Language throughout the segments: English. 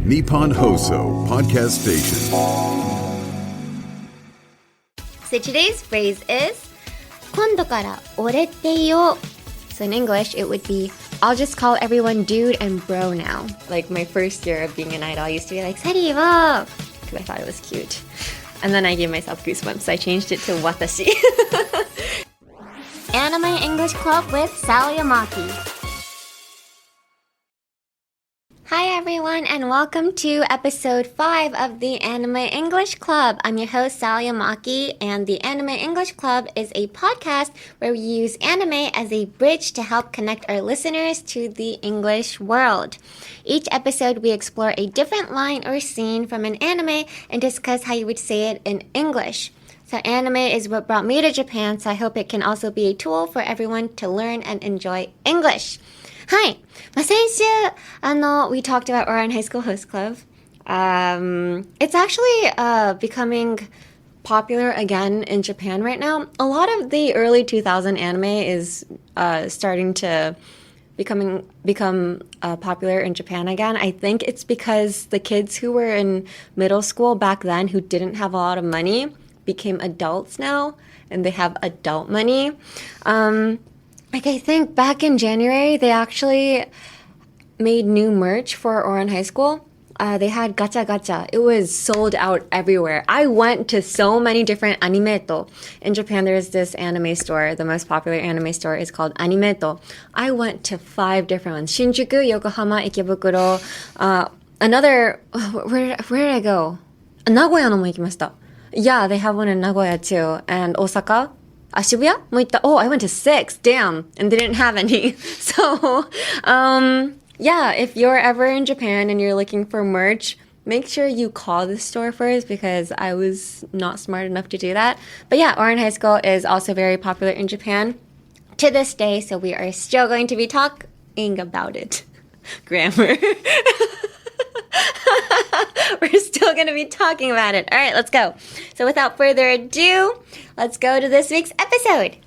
Nippon Hoso Podcast Station. So today's phrase is 今度から俺って言おう. So in English, it would be I'll just call everyone dude and bro now. Like my first year of being an idol, I used to be like サリーは because I thought it was cute. And then I gave myself goosebumps, so I changed it to 私. Anime English Club with Sally Amaki. Hi everyone and welcome to episode 5 of the Anime English Club. I'm your host Sally Amaki, and the Anime English Club is a podcast where we use anime as a bridge to help connect our listeners to the English world. Each episode we explore a different line or scene from an anime and discuss how you would say it in English. So anime is what brought me to Japan, so I hope it can also be a tool for everyone to learn and enjoy English. はい。先週、we talked about Ouran High School Host Club. It's actually becoming popular again in Japan right now. A lot of the early 2000 anime is starting to become popular in Japan again. I think it's because the kids who were in middle school back then who didn't have a lot of money became adults now, and they have adult money. Like I think back in January, they actually made new merch for Ouran High School. They had gacha gacha. It was sold out everywhere. I went to so many different Animeto. In Japan, there's this anime store. The most popular anime store is called Animeto. I went to 5 different ones. Shinjuku, Yokohama, Ikebukuro. Where did I go? Nagoya no mo ikimashita. Yeah, they have one in Nagoya too. And Osaka. Shibuya? Oh, I went to 6. Damn. And they didn't have any. So, yeah, if you're ever in Japan and you're looking for merch, make sure you call the store first because I was not smart enough to do that. But yeah, Ouran High School is also very popular in Japan to this day. So we are still going to be talking about it. Grammar. We're still going to be talking about it. All right, let's go. So without further ado, let's go to this week's episode.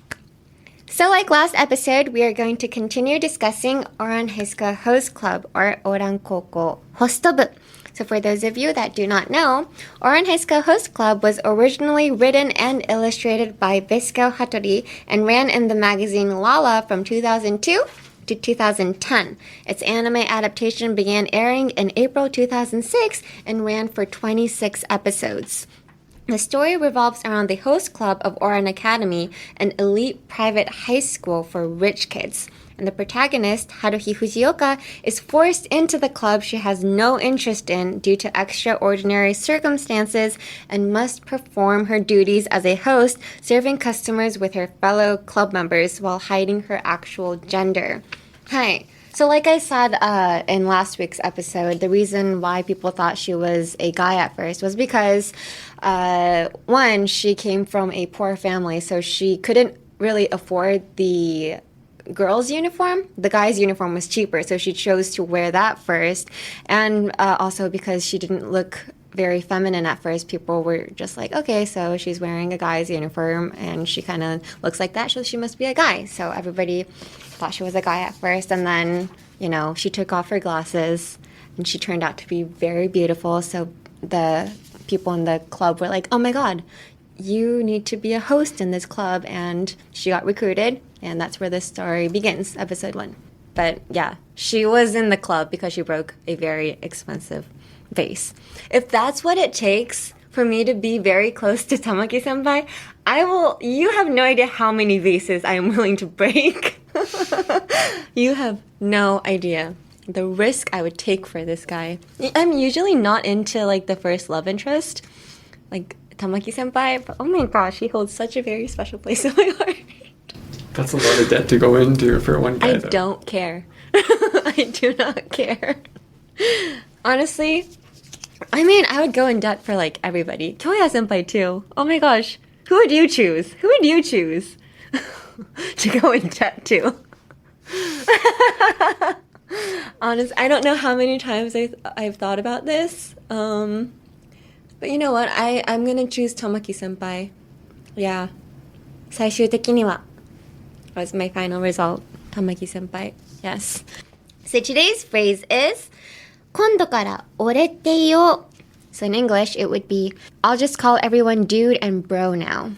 So like last episode, we are going to continue discussing Ouran High School Host Club or Ouran高校ホスト部. So for those of you that do not know, Ouran High School Host Club was originally written and illustrated by Visco Hattori and ran in the magazine Lala from 2002 to 2010. Its anime adaptation began airing in April 2006 and ran for 26 episodes. The story revolves around the host club of Ouran Academy, an elite private high school for rich kids. And the protagonist, Haruhi Fujioka, is forced into the club she has no interest in due to extraordinary circumstances and must perform her duties as a host, serving customers with her fellow club members while hiding her actual gender. Hi. So like I said in last week's episode, the reason why people thought she was a guy at first was because, one, she came from a poor family, so she couldn't really afford the girls' uniform. The guys' uniform was cheaper, so she chose to wear that first. And also because she didn't look very feminine at first, people were just like, okay, so she's wearing a guy's uniform and she kind of looks like that, so she must be a guy. So everybody thought she was a guy at first, and then, you know, she took off her glasses and she turned out to be very beautiful. So the people in the club were like, oh my god, you need to be a host in this club, and she got recruited, and that's where the story begins, episode 1. But yeah, she was in the club because she broke a very expensive vase. If that's what it takes for me to be very close to Tamaki senpai, you have no idea how many vases I am willing to break. You have no idea the risk I would take for this guy. I'm usually not into like the first love interest, like Tamaki senpai, but oh my gosh, he holds such a very special place in my heart. That's a lot of debt to go into for one guy, though. I don't care. I do not care. Honestly, I mean, I would go in debt for like everybody. Kyoya senpai too. Oh my gosh. Who would you choose? Who would you choose to go in debt to? Honest, I don't know how many times I've thought about this. But you know what? I'm gonna choose Tamaki senpai. Yeah. 最終的には was my final result. Tamaki senpai. Yes. So today's phrase is 今度から俺って言おう. So in English, it would be, I'll just call everyone dude and bro now.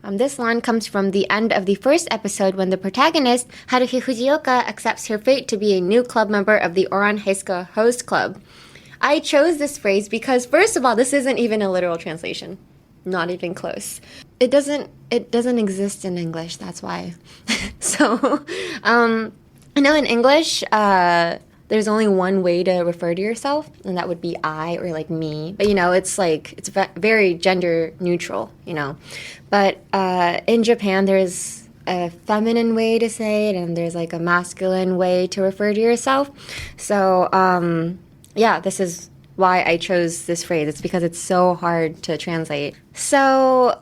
This line comes from the end of the first episode when the protagonist, Haruhi Fujioka, accepts her fate to be a new club member of the Ouran High School Host Club. I chose this phrase because, first of all, this isn't even a literal translation. Not even close. It doesn't exist in English, that's why. So, I know in English, there's only one way to refer to yourself, and that would be I or like me. But, it's very gender neutral, But in Japan, there's a feminine way to say it, and there's like a masculine way to refer to yourself. So, this is why I chose this phrase. It's because it's so hard to translate. So,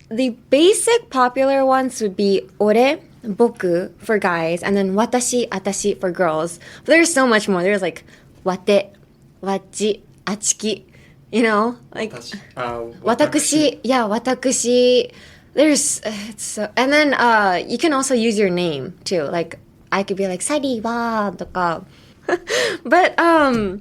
the basic popular ones would be ore, boku for guys, and then watashi, atashi for girls. But there's so much more. There's like wate, wachi, achiki, watakushi. Yeah, watakushi. And then you can also use your name too. Like I could be like sari wa toka. But I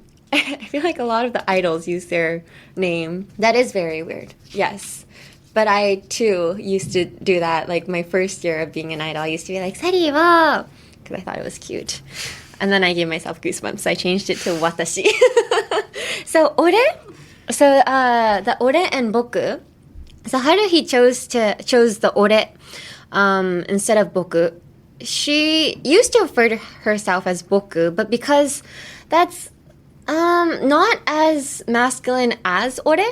feel like a lot of the idols use their name. That is very weird. Yes. But I, too, used to do that. Like, my first year of being an idol, I used to be like, Sari wa! Because I thought it was cute. And then I gave myself goosebumps, so I changed it to watashi. So, ore? So, the ore and boku. So, Haruhi chose the ore instead of boku. She used to refer to herself as boku, but because that's not as masculine as ore,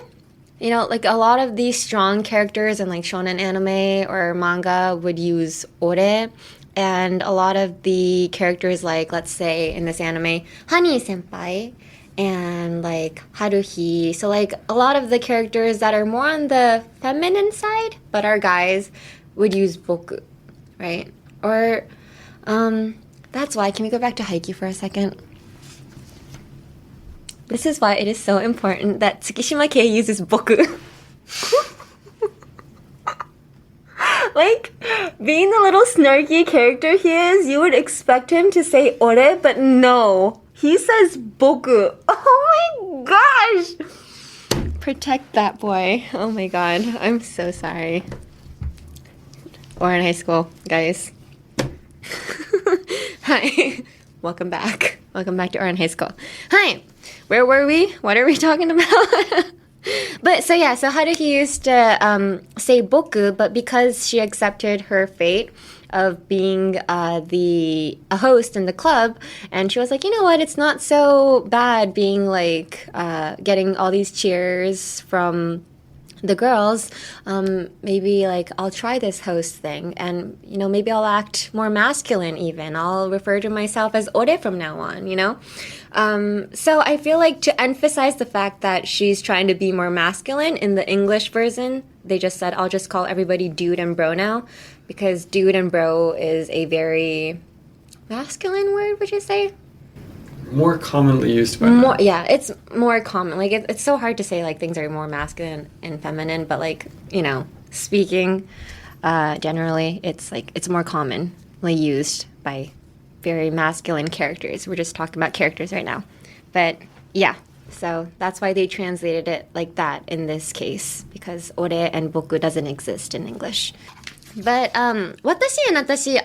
like a lot of these strong characters in like shonen anime or manga would use ore, and a lot of the characters like, let's say in this anime, Hani senpai and like Haruhi. So like a lot of the characters that are more on the feminine side but are guys would use boku, right? Or that's why, can we go back to Haikyuu for a second? This is why it is so important that Tsukishima Kei uses boku. Like, being the little snarky character he is, you would expect him to say ore, but no. He says boku. Oh my gosh! Protect that boy. Oh my god. I'm so sorry. Ouran High School, guys. Hi. Welcome back. Welcome back to Ouran High School. Hi. Where were we? What are we talking about? But so Haruhi used to say boku, but because she accepted her fate of being a host in the club, and she was like, you know what, it's not so bad being like getting all these cheers from the girls, maybe like I'll try this host thing, and maybe I'll act more masculine even. I'll refer to myself as ore from now on, So I feel like to emphasize the fact that she's trying to be more masculine, in the English version, they just said, I'll just call everybody dude and bro now, because dude and bro is a very masculine word, would you say? More commonly used by more, yeah, it's more common. Like it's so hard to say like things are more masculine and feminine, but like speaking generally, it's more commonly used by very masculine characters. We're just talking about characters right now, but yeah, so that's why they translated it like that in this case, because ore and boku doesn't exist in English. But watashi and atashi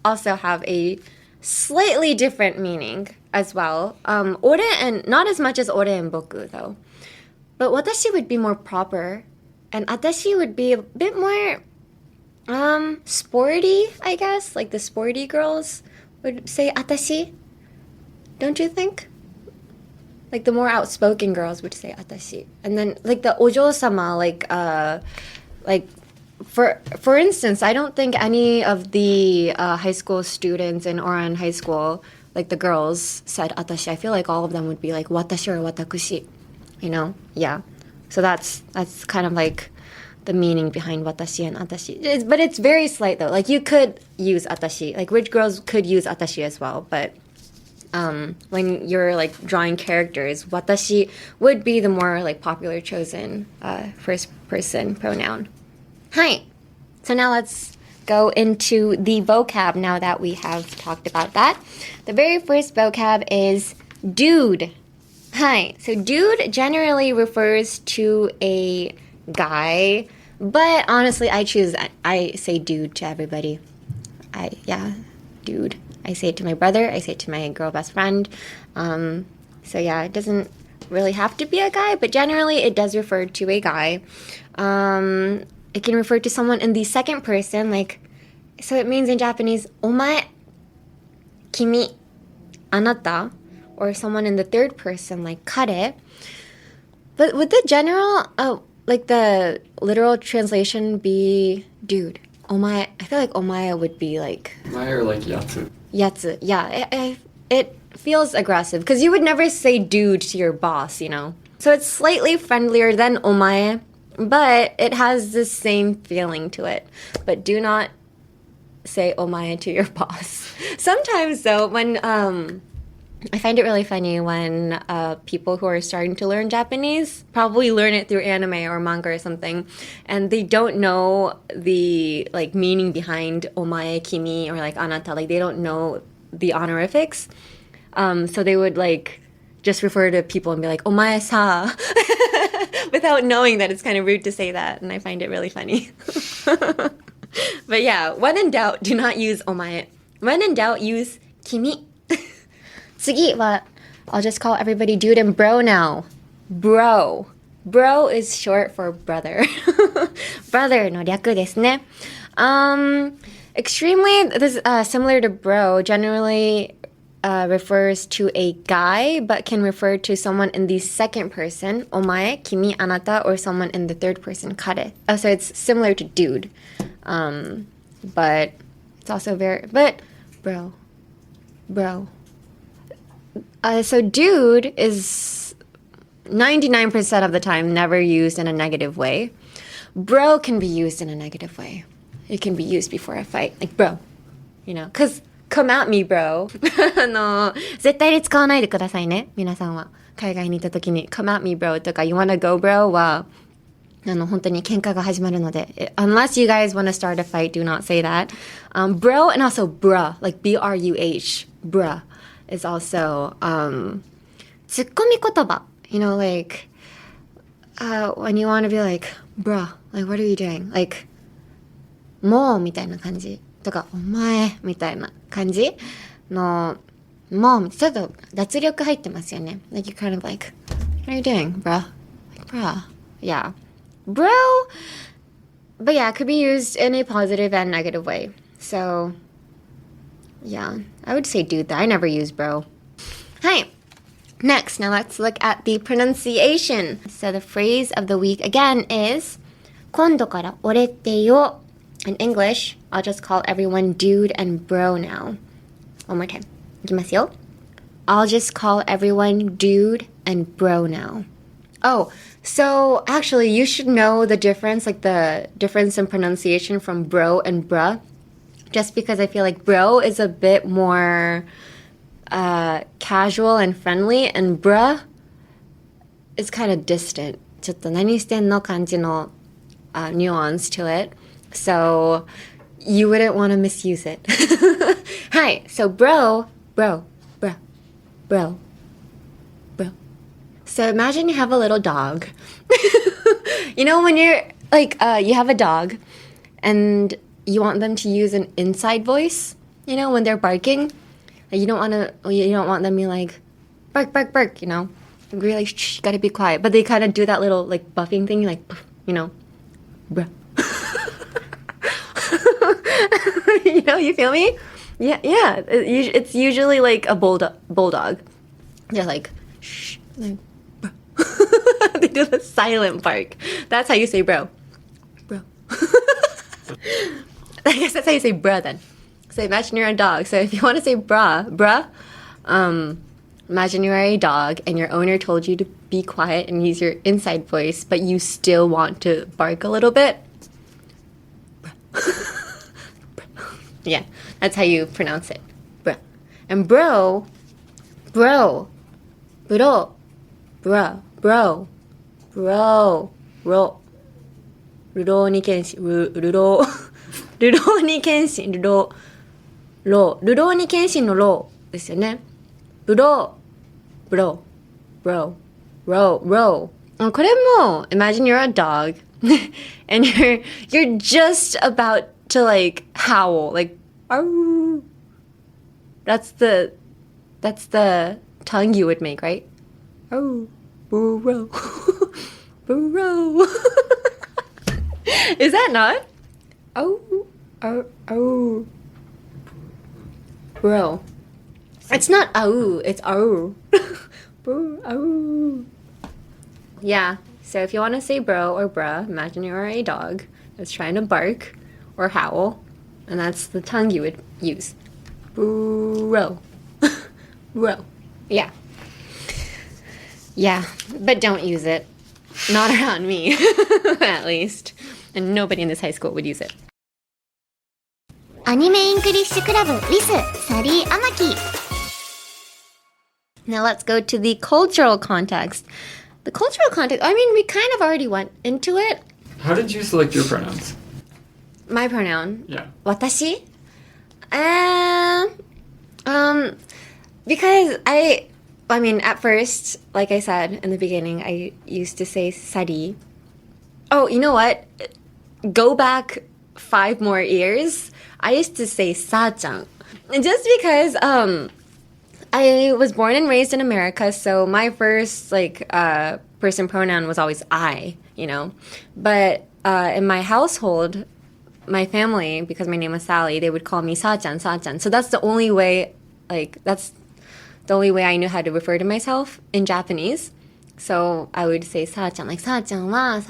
also have a slightly different meaning as well. Ore, and not as much as ore and boku though. But watashi would be more proper, and atashi would be a bit more sporty, I guess. Like the sporty girls would say atashi. Don't you think? Like the more outspoken girls would say atashi. And then like the ojo-sama, like for instance, I don't think any of the high school students in Ouran High School, like the girls, said atashi. I feel like all of them would be like watashi or watakushi, Yeah. So that's kind of like the meaning behind watashi and atashi. But it's very slight though. Like you could use atashi. Like rich girls could use atashi as well. But when you're like drawing characters, watashi would be the more like popular chosen first person pronoun. Hi. So now let's go into the vocab now that we have talked about that. The very first vocab is dude. Hi. So dude generally refers to a guy, but honestly, I say dude to everybody. Dude. I say it to my brother. I say it to my girl best friend. So yeah, it doesn't really have to be a guy, but generally it does refer to a guy. It can refer to someone in the second person, so it means in Japanese, お前, 君, あなた, or someone in the third person, like 彼. But would the the literal translation be dude? お前. I feel like お前 would be like... お前 or like やつ. Yatsu. Yeah, it feels aggressive because you would never say dude to your boss, you know? So it's slightly friendlier than お前, but it has the same feeling to it. But do not say お前 to your boss. Sometimes, though, when... I find it really funny when people who are starting to learn Japanese probably learn it through anime or manga or something, and they don't know the meaning behind omae, kimi, or anata. They don't know the honorifics, so they would just refer to people and be like omae sa, without knowing that it's kind of rude to say that, and I find it really funny. But yeah, when in doubt, do not use omae. When in doubt, use kimi. 次は I'll just call everybody dude and bro now. Bro. Bro is short for brother. Brother の略ですね。Extremely similar to bro, generally refers to a guy, but can refer to someone in the second person, お前, 君, あなた, or someone in the third person, 彼. So it's similar to dude. But it's also but bro. So dude is 99% of the time never used in a negative way. Bro can be used in a negative way. It can be used before a fight. Like bro, because come at me, bro. 絶対に使わないでくださいね。皆さんは海外に行った時に come at me, bro とか you wanna go, bro は本当に喧嘩が始まるので unless you guys wanna start a fight, do not say that. Bro and also bruh, like B-R-U-H, bruh. Is also ツッコミ言葉 when you want to be like bruh, what are you doing, もうみたいな感じとかお前みたいな感じのもうちょっと脱力入ってますよね you're kind of what are you doing, bruh, bruh, yeah, bro, but yeah, it could be used in a positive and negative way. So yeah, I would say dude, I never use bro. Hi. Next, now let's look at the pronunciation. So the phrase of the week again is 今度から俺って言おう. In English, I'll just call everyone dude and bro now. One more time. いきますよ. I'll just call everyone dude and bro now. Oh, so actually you should know the difference, the difference in pronunciation from bro and bruh. Just because I feel like bro is a bit more casual and friendly, and bruh is kind of distant. ちょっと何してんの感じのnuance to it. So you wouldn't want to misuse it. Hi, so bro. So imagine you have a little dog. When you're you have a dog and you want them to use an inside voice, when they're barking. You don't want them to be like, bark, bark, bark, Really, shh, you gotta be quiet. But they kind of do that little, buffing thing, bruh. You feel me? Yeah. It's usually a bulldog. They're like, shh, bruh. They do the silent bark. That's how you say bro. I guess that's how you say bruh then. So imagine you're a dog. So if you want to say bruh, imagine you are a dog and your owner told you to be quiet and use your inside voice, but you still want to bark a little bit. Yeah, that's how you pronounce it. Bruh. And bro. 流浪に剣心のローですよね。ブロー row, row, row. これも imagine you're a dog and you're just about to like howl like oh. That's the tongue you would make, right? Oh, boo row. Boo row. Is that not? Oh, oh, oh. Bro. It's not oh, it's oh. Boo, oh. Yeah, so if you want to say bro or bruh, imagine you're a dog that's trying to bark or howl, and that's the tongue you would use. Bro. Bro. Yeah. Yeah, but don't use it. Not around me, at least. And nobody in this high school would use it. アニメイングリッシュクラブリスサリーアマキ。 Now let's go to the cultural context. The cultural context, I mean, we kind of already went into it. How did you select your pronouns? My pronoun. Yeah. 私? Because I mean, at first, like I said in the beginning, I used to say sari. Oh, you know what? Go back 5 more years. I used to say sa-chan. Just because I was born and raised in America, so my first person pronoun was always I, you know. But in my household, my family, because my name was Sally, they would call me sa-chan, sa-chan. So that's the only way, that's the only way I knew how to refer to myself in Japanese. So I would say sa-chan, like sa-chan wa,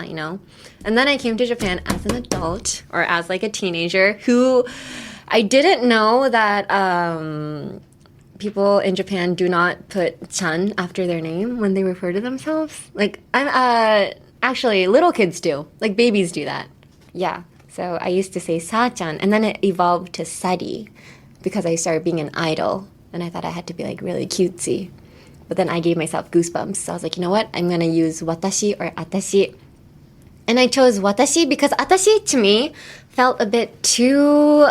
you know. And then I came to Japan as an adult, or as like a teenager, who I didn't know that people in Japan do not put chan after their name when they refer to themselves. Like, actually, little kids do. Like, babies do that. Yeah. So I used to say sa-chan, and then it evolved to sari because I started being an idol, and I thought I had to be, like, really cutesy. But then I gave myself goosebumps. So I was like, you know what? I'm going to use watashi or atashi. And I chose watashi because atashi, to me, felt a bit too,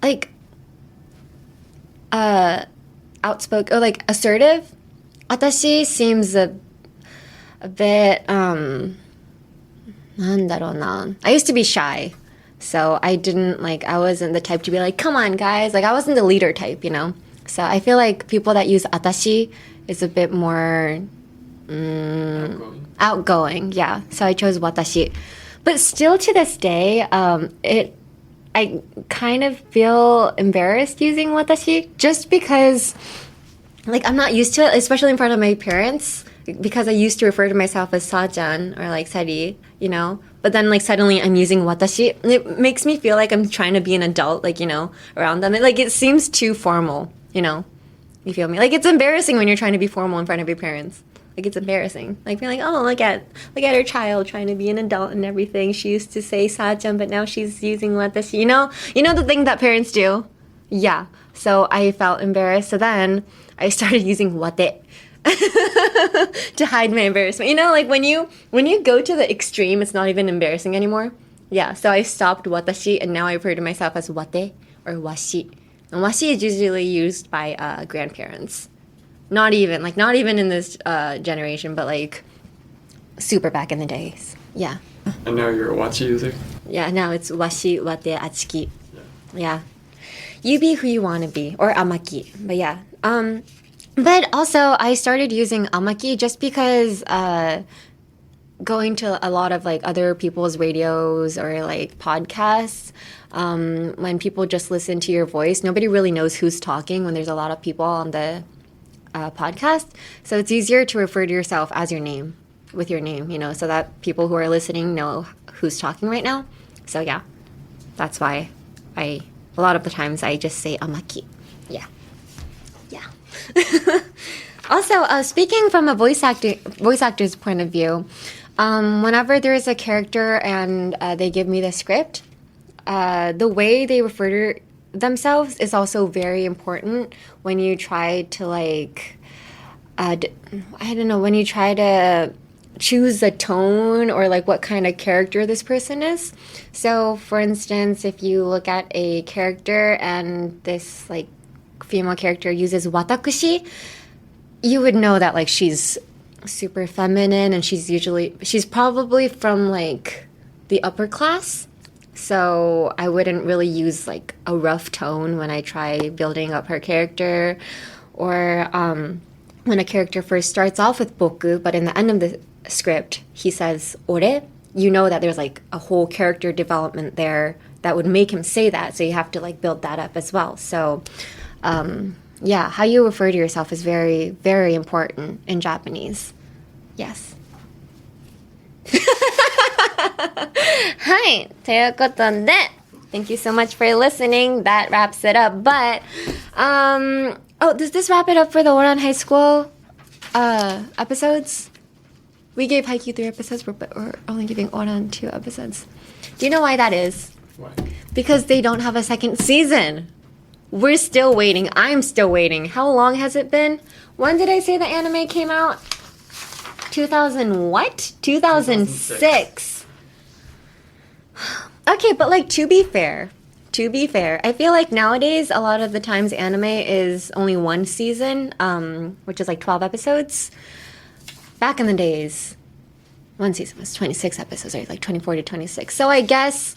like, outspoken or like assertive. Atashi seems a bit I used to be shy, so I wasn't the type to be like, come on guys, like I wasn't the leader type, you know. So I feel like people that use atashi is a bit more outgoing, yeah. So I chose watashi, but still to this day, I kind of feel embarrassed using watashi just because, like, I'm not used to it, especially in front of my parents, because I used to refer to myself as sa-chan or, like, sari, you know? But then, like, suddenly I'm using watashi. It makes me feel like I'm trying to be an adult, like, you know, around them. It seems too formal, you know? You feel me? Like, it's embarrassing when you're trying to be formal in front of your parents. Like, it's embarrassing. Like, being like, oh, look at her child trying to be an adult and everything. She used to say sa-chan, but now she's using watashi. You know the thing that parents do? Yeah. So I felt embarrassed. So then I started using wate to hide my embarrassment. You know, like when you go to the extreme, it's not even embarrassing anymore. Yeah. So I stopped watashi, and now I refer to myself as wate or washi. And washi is usually used by grandparents. Not even in this generation, but like super back in the days. Yeah. And now you're a Wachi user? Yeah, now it's washi, wate, achiki. Yeah. You be who you want to be, or Amaki. But yeah. But also I started using Amaki just because going to a lot of like other people's radios or like podcasts, when people just listen to your voice, nobody really knows who's talking when there's a lot of people on the podcast. So it's easier to refer to yourself as your name, with your name, you know, so that people who are listening know who's talking right now. So yeah, that's why a lot of the times I just say Amaki. Yeah. Also, speaking from a voice actor's point of view, whenever there's a character and they give me the script, the way they refer to themselves is also very important when you try to like when you try to choose a tone or like what kind of character this person is. So for instance, if you look at a character and this like female character uses watakushi, you would know that like she's super feminine and she's probably from like the upper class. So I wouldn't really use like a rough tone when I try building up her character, or when a character first starts off with boku, but in the end of the script he says ore, you know that there's like a whole character development there that would make him say that, so you have to like build that up as well. So yeah, how you refer to yourself is very, very important in Japanese. Yes. はい、ということで Thank you so much for listening. That wraps it up. But does this wrap it up for the Ouran High School episodes? We gave Haikyuu 3 episodes, but we're only giving Ouran 2 episodes. Do you know why that is? Why? Because they don't have a second season. We're still waiting. I'm still waiting. How long has it been? When did I say the anime came out? 2000 what? 2006. Okay, but like to be fair, I feel like nowadays a lot of the times anime is only one season, which is like 12 episodes. Back in the days, one season was 26 episodes, or like 24 to 26. So I guess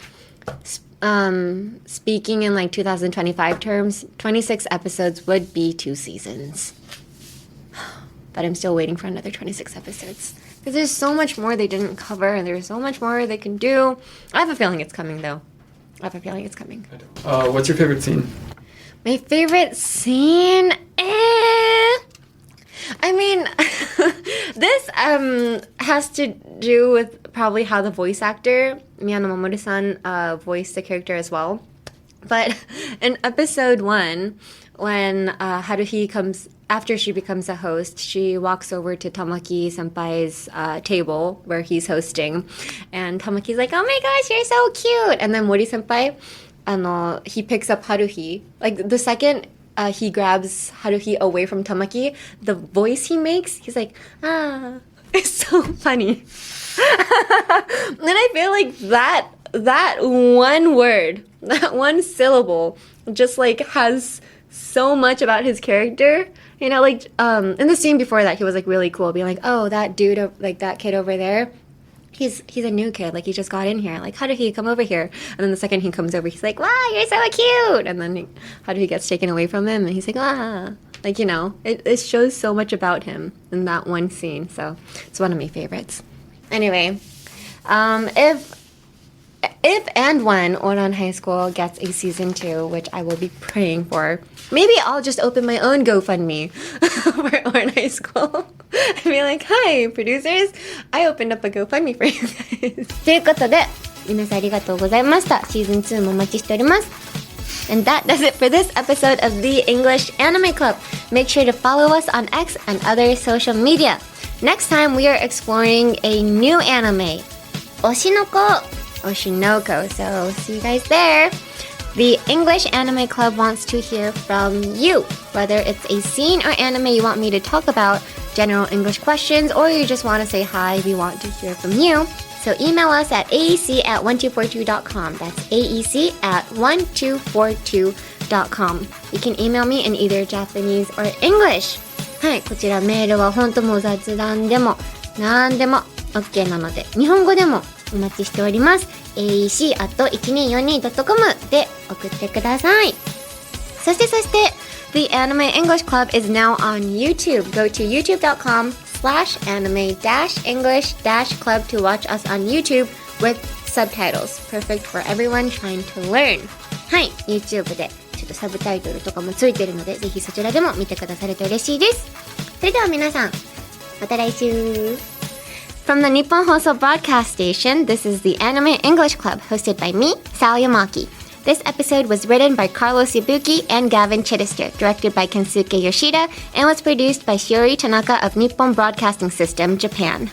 speaking in like 2025 terms, 26 episodes would be 2 seasons. But I'm still waiting for another 26 episodes. Because there's so much more they didn't cover, and there's so much more they can do. I have a feeling it's coming, though. What's your favorite scene? My favorite scene? I mean, this has to do with probably how the voice actor, Miyano Mamoru-san, voiced the character as well. But in episode 1, when Haruhi comes... After she becomes a host, she walks over to Tamaki senpai's table where he's hosting. And Tamaki's like, oh my gosh, you're so cute. And then Mori senpai, he picks up Haruhi. Like, the second he grabs Haruhi away from Tamaki, the voice he makes, he's like, ah. It's so funny. And I feel like that one word, that one syllable, just like has so much about his character. You know, like, in the scene before that, he was, like, really cool, being like, oh, that dude, like, that kid over there, he's a new kid, like, he just got in here, like, Haruhi, come over here, and then the second he comes over, he's like, wow, you're so cute, and then Haruhi gets taken away from him, and he's like, ah, like, you know, it shows so much about him in that one scene, so it's one of my favorites. Anyway, if and when Ouran High School gets a season 2, which I will be praying for, maybe I'll just open my own GoFundMe for Ouran High School. I'd be like, hi, producers, I opened up a GoFundMe for you guys. ということで、皆さんありがとうございました。シーズン2もお待ちしております。And that does it for this episode of the English Anime Club. Make sure to follow us on X and other social media. Next time we are exploring a new anime, Oshinoko. So see you guys there. The English Anime Club wants to hear from you, whether it's a scene or anime you want me to talk about, general English questions, or you just want to say hi, we want to hear from you. So email us at aec@1242.com. That's aec@1242.com. You can email me in either Japanese or English. はい、こちらメールは本当もう雑談でもなんでも OK なので、日本語でもお待ちしております。aec@1242.com で送ってください。そして、The Anime English Club is now on YouTube. Go to youtube.com/anime-english-club to watch us on YouTube with subtitles. Perfect for everyone trying to learn. はい、YouTube でちょっとサブタイトルとかもついてるので、ぜひそちらでも見てくださると嬉しいです。それでは皆さん、また来週。From the Nippon Broadcasting System, this is the Anime English Club, hosted by me, Sally Amaki. This episode was written by Carlos Yabuki and Gavin Chittister, directed by Kensuke Yoshida, and was produced by Shiori Tanaka of Nippon Broadcasting System, Japan.